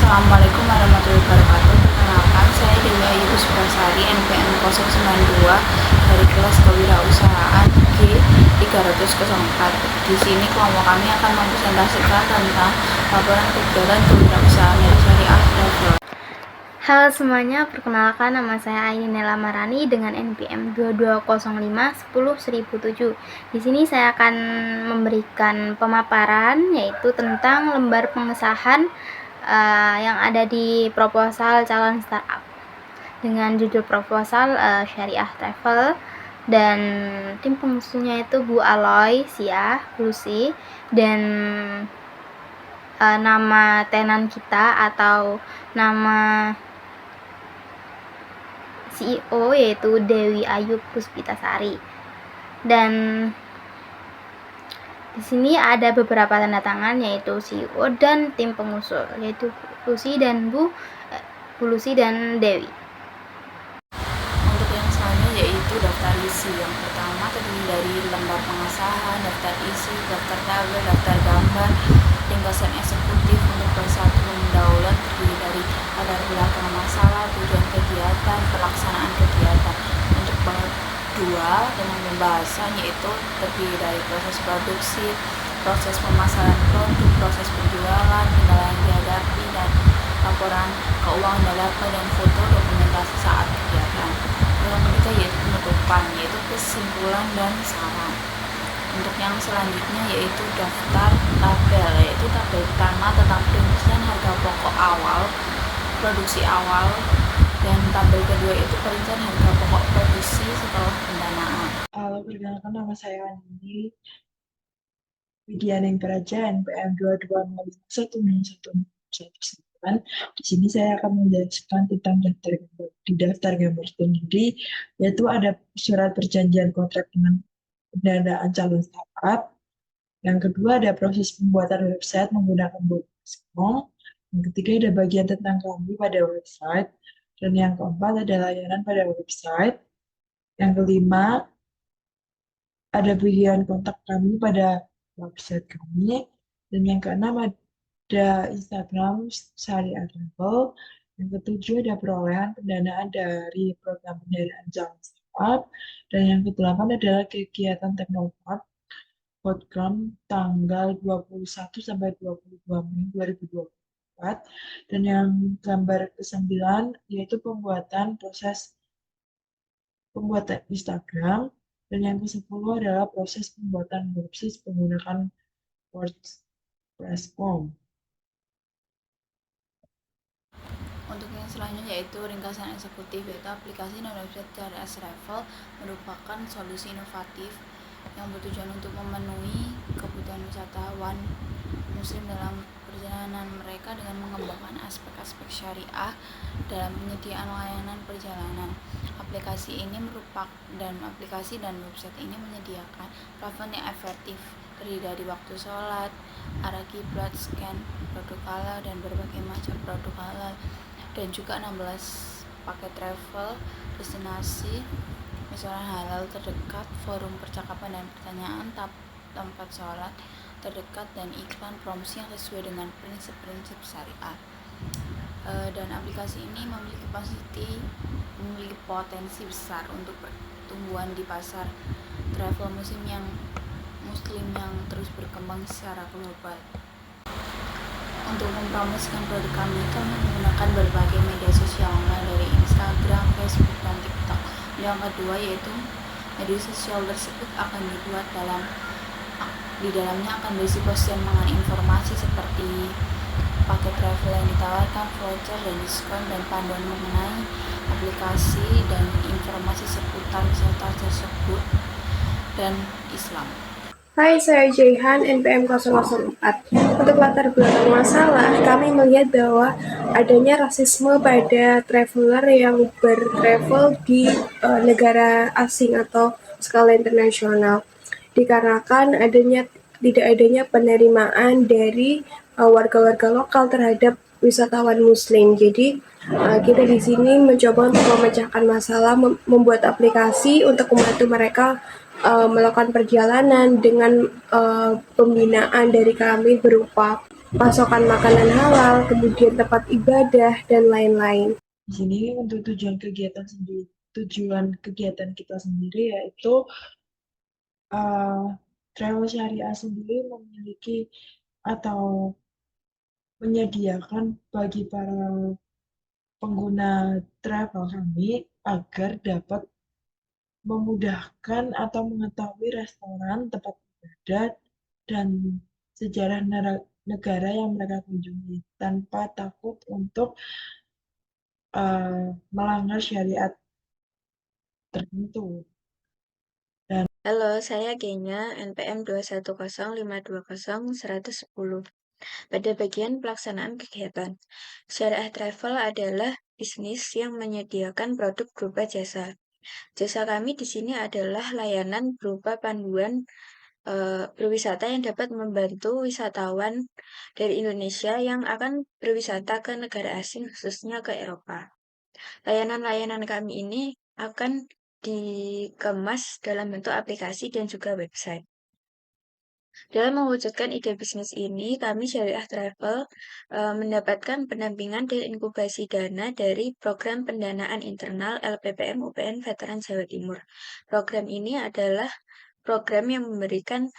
Assalamualaikum warahmatullahi wabarakatuh. Perkenalkan, saya Dewi Ayu Puspasari, NPM 092 dari kelas Kewirausahaan G 304. Di sini kelompok kami akan mempresentasikan tentang laporan kegiatan kewirausahaan dari Syariah Travel. Halo semuanya, perkenalkan nama saya Ainila Marani dengan NPM 2205101007. Di sini saya akan memberikan pemaparan yaitu tentang lembar pengesahan yang ada di proposal calon startup dengan judul proposal Syariah Travel, dan tim pengusulnya itu Bu Aloy Sia Lucy, dan nama tenan kita atau nama CEO yaitu Dewi Ayu Puspitasari. Dan di sini ada beberapa tanda tangan yaitu CEO dan tim pengusul yaitu Bu Lucy dan Dewi. Untuk yang selanjutnya yaitu daftar isi. Yang pertama terdiri dari lembar pengesahan, daftar isi, daftar tabel, daftar gambar, ringkasan eksekutif. Untuk bab 1 pendahuluan terdiri dari latar belakang masalah, tujuan kegiatan, pelaksanaan kegiatan. Untuk bab 2 dengan pembahasan yaitu terdiri dari proses produksi, proses pemasaran produk, proses penjualan, kendala yang dihadapi, dan laporan keuangan dadakan dan foto dokumentasi saat kegiatan. Yang ketiga yaitu penutupan, yaitu kesimpulan dan saran. Untuk yang selanjutnya yaitu daftar tabel, yaitu tabel pertama tentang perincian harga pokok awal, produksi awal, dan tabel kedua itu perincian harga pokok produksi setelah pendanaan. Halo, perkenalkan nama saya Andi Widyaning Praja, NPM 2205101109. Di sini saya akan menjelaskan tentang daftar gambar sendiri, yaitu ada surat perjanjian kontrak dengan pendanaan calon startup. Yang kedua ada proses pembuatan website menggunakan Bootstrap. Yang ketiga ada bagian tentang kami pada website. Dan yang keempat ada layanan pada website. Yang kelima ada bagian kontak kami pada website kami. Dan yang keenam ada Instagram Syariah Travel. Yang ketujuh ada perolehan pendanaan dari program pendanaan calon startup. Dan yang kedelapan adalah kegiatan Teknopark Program tanggal 21 sampai 22 Mei 2024. Dan yang gambar ke-9 yaitu pembuatan Instagram. Dan yang ke-10 adalah proses pembuatan website menggunakan WordPress form. Untuk yang selanjutnya yaitu ringkasan eksekutif, yaitu aplikasi dan website Syariah Travel merupakan solusi inovatif yang bertujuan untuk memenuhi kebutuhan wisatawan muslim dalam perjalanan mereka dengan mengembangkan aspek-aspek syariah dalam penyediaan layanan perjalanan. Aplikasi dan website ini menyediakan platform yang efektif terdiri dari waktu sholat, arah kiblat, scan produk halal dan berbagai macam produk halal, dan juga 16 paket travel, destinasi, restoran halal terdekat, forum percakapan dan pertanyaan, tempat sholat terdekat, dan iklan promosi yang sesuai dengan prinsip-prinsip syariah. Dan aplikasi ini memiliki potensi besar untuk pertumbuhan di pasar travel muslim yang terus berkembang secara global. Untuk mempromosikan produk kami menggunakan berbagai media sosial online dari Instagram, Facebook, dan TikTok. Yang kedua yaitu media sosial tersebut akan dibuat di dalamnya akan berisi postingan mengenai informasi seperti paket travel yang ditawarkan, voucher dan diskon, dan panduan mengenai aplikasi dan informasi seputar wisata tersebut dan Islam. Hai, saya Jaihan, NPM 004. Untuk latar belakang masalah, kami melihat bahwa adanya rasisme pada traveler yang bertravel di negara asing atau skala internasional. Dikarenakan tidak adanya penerimaan dari warga-warga lokal terhadap wisatawan muslim. Jadi kita di sini mencoba untuk memecahkan masalah, membuat aplikasi untuk membantu mereka melakukan perjalanan dengan pembinaan dari kami berupa pasokan makanan halal, kemudian tempat ibadah, dan lain-lain. Di sini untuk tujuan kegiatan kita sendiri yaitu Travel Syariah sendiri memiliki atau menyediakan bagi para pengguna travel kami agar dapat memudahkan atau mengetahui restoran, tempat ibadah, dan sejarah negara yang mereka kunjungi tanpa takut untuk melanggar syariat tertentu. Halo, saya Genya, NPM 210520110. Pada bagian pelaksanaan kegiatan, Syariah Travel adalah bisnis yang menyediakan produk berupa jasa. Jasa kami di sini adalah layanan berupa panduan berwisata yang dapat membantu wisatawan dari Indonesia yang akan berwisata ke negara asing, khususnya ke Eropa. Layanan-layanan kami ini akan dikemas dalam bentuk aplikasi dan juga website. Dalam mewujudkan ide bisnis ini, kami Syariah Travel mendapatkan pendampingan dan inkubasi dana dari Program Pendanaan Internal LPPM UPN Veteran Jawa Timur. Program ini adalah program yang memberikan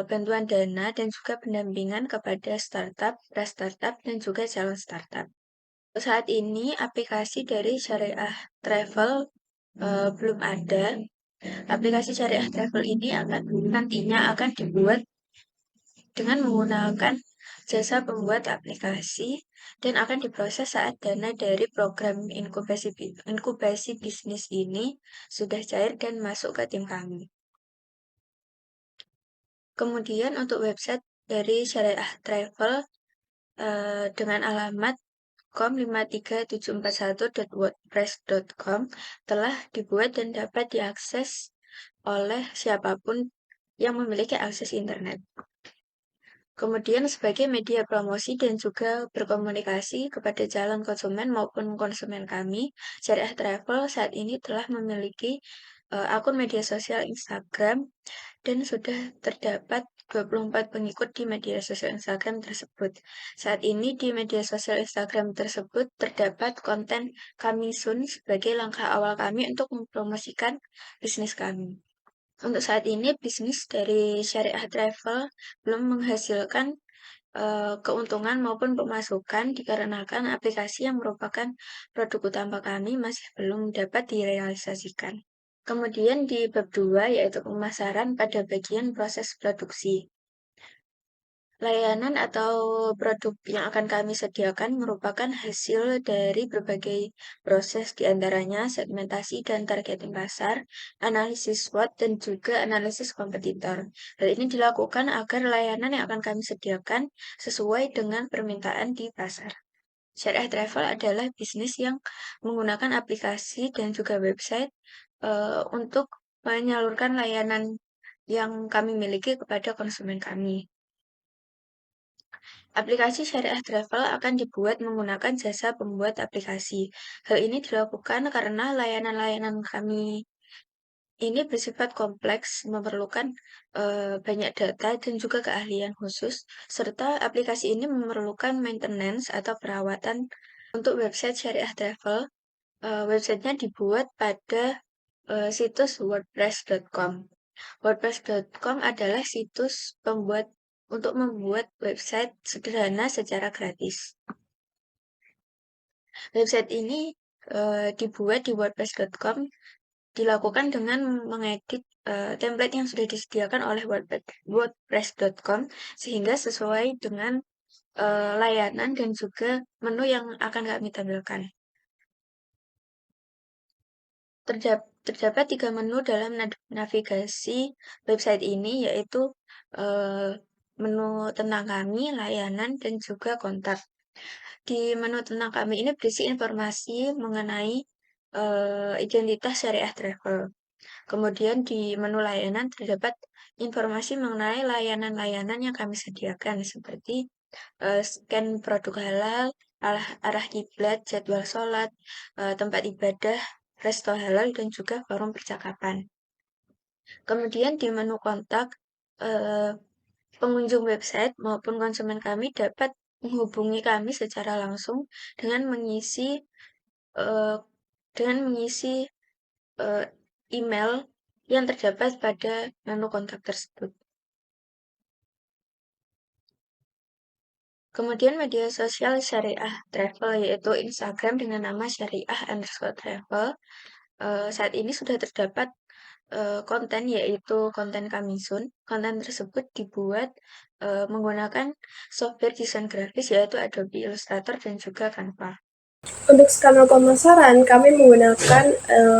bantuan dana dan juga pendampingan kepada startup, pra-startup, dan juga calon startup. Saat ini aplikasi dari Syariah Travel belum ada. Aplikasi Syariah Travel ini nantinya akan dibuat dengan menggunakan jasa pembuat aplikasi dan akan diproses saat dana dari program inkubasi bisnis ini sudah cair dan masuk ke tim kami. Kemudian untuk website dari Syariah Travel dengan alamat com53741.wordpress.com telah dibuat dan dapat diakses oleh siapapun yang memiliki akses internet. Kemudian sebagai media promosi dan juga berkomunikasi kepada calon konsumen maupun konsumen kami, Syariah Travel saat ini telah memiliki akun media sosial Instagram dan sudah terdapat 24 pengikut di media sosial Instagram tersebut. Saat ini di media sosial Instagram tersebut terdapat konten coming soon sebagai langkah awal kami untuk mempromosikan bisnis kami. Untuk saat ini, bisnis dari Syariah Travel belum menghasilkan keuntungan maupun pemasukan dikarenakan aplikasi yang merupakan produk utama kami masih belum dapat direalisasikan. Kemudian di bab 2 yaitu pemasaran pada bagian proses produksi. Layanan atau produk yang akan kami sediakan merupakan hasil dari berbagai proses diantaranya segmentasi dan targeting pasar, analisis SWOT, dan juga analisis kompetitor. Hal ini dilakukan agar layanan yang akan kami sediakan sesuai dengan permintaan di pasar. Syariah Travel adalah bisnis yang menggunakan aplikasi dan juga website untuk menyalurkan layanan yang kami miliki kepada konsumen kami. Aplikasi Syariah Travel akan dibuat menggunakan jasa pembuat aplikasi. Hal ini dilakukan karena layanan-layanan kami ini bersifat kompleks, memerlukan banyak data dan juga keahlian khusus, serta aplikasi ini memerlukan maintenance atau perawatan. Untuk website Syariah Travel, websitenya dibuat pada situs wordpress.com. WordPress.com adalah situs untuk membuat website sederhana secara gratis. Website ini dibuat di wordpress.com dilakukan dengan mengedit template yang sudah disediakan oleh wordpress.com sehingga sesuai dengan layanan dan juga menu yang akan kami tampilkan. Terdapat 3 menu dalam navigasi website ini, yaitu menu tentang kami, layanan, dan juga kontak. Di menu tentang kami ini berisi informasi mengenai identitas Syariah Travel. Kemudian di menu layanan terdapat informasi mengenai layanan-layanan yang kami sediakan seperti scan produk halal, arah kiblat, jadwal sholat, tempat ibadah, resto halal, dan juga forum percakapan. Kemudian di menu kontak Pengunjung website maupun konsumen kami dapat menghubungi kami secara langsung dengan mengisi eh, dengan mengisi eh, email yang terdapat pada menu kontak tersebut. Kemudian media sosial syariah travel yaitu Instagram dengan nama syariah_travel. Saat ini sudah terdapat konten yaitu konten Kamisun. Konten tersebut dibuat menggunakan software desain grafis yaitu Adobe Illustrator dan juga Canva. Untuk skala pemasaran, kami menggunakan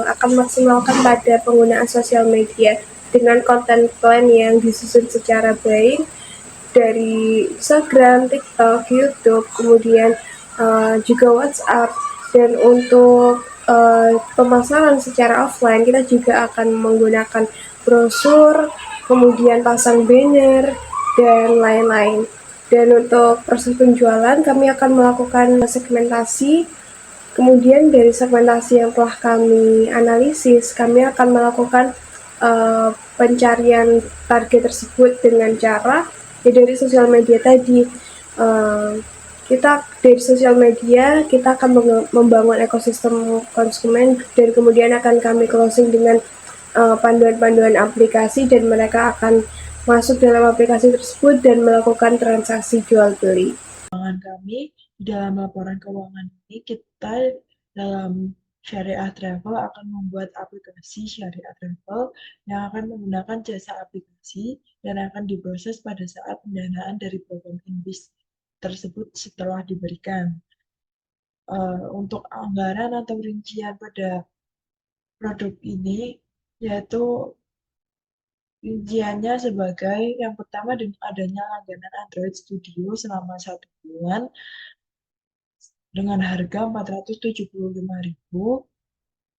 akan maksimalkan pada penggunaan sosial media dengan konten plan yang disusun secara baik dari Instagram, TikTok, YouTube, kemudian juga WhatsApp. Dan untuk pemasaran secara offline, kita juga akan menggunakan brosur, kemudian pasang banner, dan lain-lain. Dan untuk proses penjualan, kami akan melakukan segmentasi. Kemudian dari segmentasi yang telah kami analisis, kami akan melakukan pencarian target tersebut dengan cara dari sosial media tadi. Kita dari sosial media kita akan membangun ekosistem konsumen dan kemudian akan kami closing dengan panduan-panduan aplikasi dan mereka akan masuk dalam aplikasi tersebut dan melakukan transaksi jual beli. Kami dalam laporan keuangan ini kita dalam Syariah Travel akan membuat aplikasi Syariah Travel yang akan menggunakan jasa aplikasi dan akan diproses pada saat pendanaan dari program Inbis tersebut setelah diberikan. Untuk anggaran atau rincian pada produk ini yaitu rinciannya sebagai yang pertama dengan adanya langganan Android Studio selama 1 bulan dengan harga Rp475.000.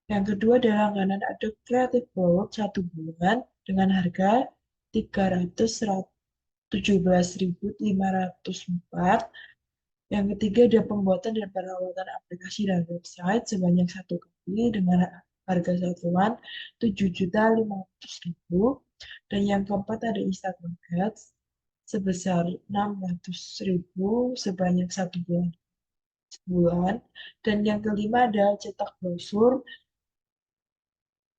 Yang kedua adalah langganan Adobe Creative Cloud 1 bulan dengan harga Rp317.504. Yang ketiga ada pembuatan dan perawatan aplikasi dan website sebanyak 1 kali dengan harga satuan Rp7.500.000. Dan yang keempat ada Instagram Ads sebesar Rp600.000 sebanyak 1 bulan. Dan yang kelima ada cetak brosur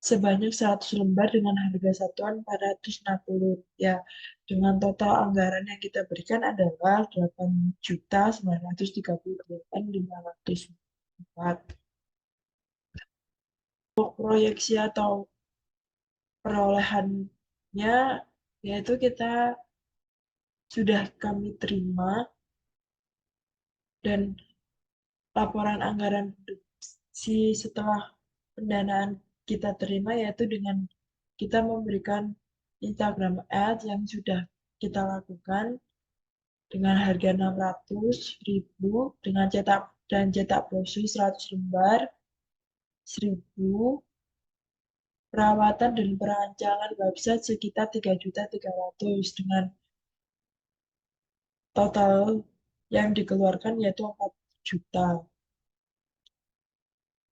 sebanyak 100 lembar dengan harga satuan Rp460. Dengan total anggaran yang kita berikan adalah Rp8.938.504. Untuk proyeksi atau perolehannya yaitu kita sudah kami terima dan laporan anggaran setelah pendanaan kita terima yaitu dengan kita memberikan Instagram Ads yang sudah kita lakukan dengan harga Rp600.000 dengan cetak brosur 100 lembar Rp1.000, perawatan dan perancangan website sekitar Rp3.300.000 dengan total yang dikeluarkan yaitu Rp4 juta.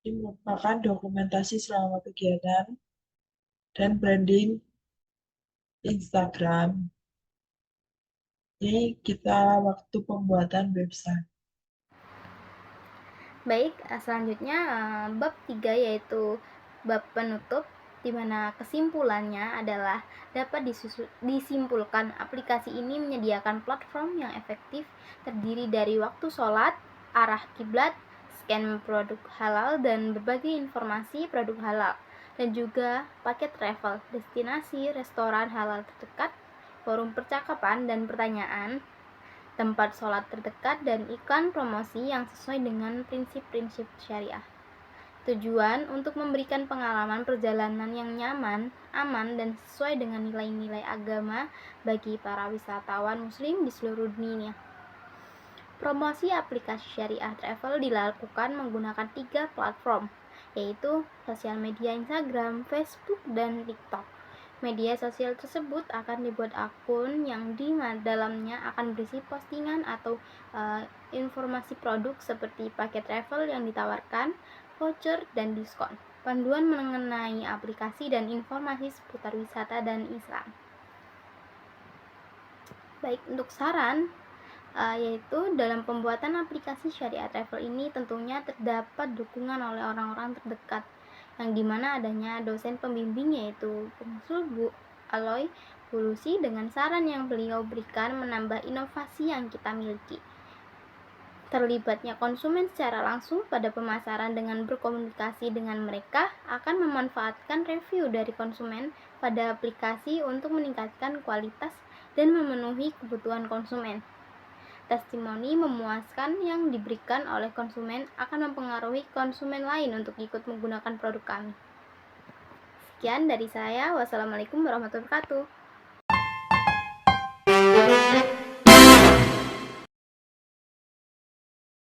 Ini merupakan dokumentasi selama kegiatan dan branding Instagram. Ini kita waktu pembuatan website. Baik, selanjutnya bab 3 yaitu bab penutup, di mana kesimpulannya adalah dapat disimpulkan aplikasi ini menyediakan platform yang efektif terdiri dari waktu sholat, arah kiblat, scan produk halal dan berbagai informasi produk halal, dan juga paket travel, destinasi, restoran halal terdekat, forum percakapan dan pertanyaan, tempat sholat terdekat, dan iklan promosi yang sesuai dengan prinsip-prinsip syariah. Tujuan untuk memberikan pengalaman perjalanan yang nyaman, aman, dan sesuai dengan nilai-nilai agama bagi para wisatawan muslim di seluruh dunia. Promosi aplikasi Syariah Travel dilakukan menggunakan 3 platform, yaitu sosial media Instagram, Facebook, dan TikTok. Media sosial tersebut akan dibuat akun yang di dalamnya akan berisi postingan atau informasi produk seperti paket travel yang ditawarkan, voucher, dan diskon, panduan mengenai aplikasi dan informasi seputar wisata dan Islam. Baik, untuk saran, yaitu dalam pembuatan aplikasi Syariah Travel ini tentunya terdapat dukungan oleh orang-orang terdekat, yang dimana adanya dosen pembimbing yaitu Pengusul Bu Aloy Bulusi dengan saran yang beliau berikan menambah inovasi yang kita miliki. Terlibatnya konsumen secara langsung pada pemasaran dengan berkomunikasi dengan mereka akan memanfaatkan review dari konsumen pada aplikasi untuk meningkatkan kualitas dan memenuhi kebutuhan konsumen. Testimoni memuaskan yang diberikan oleh konsumen akan mempengaruhi konsumen lain untuk ikut menggunakan produk kami. Sekian dari saya. Wassalamualaikum warahmatullahi wabarakatuh.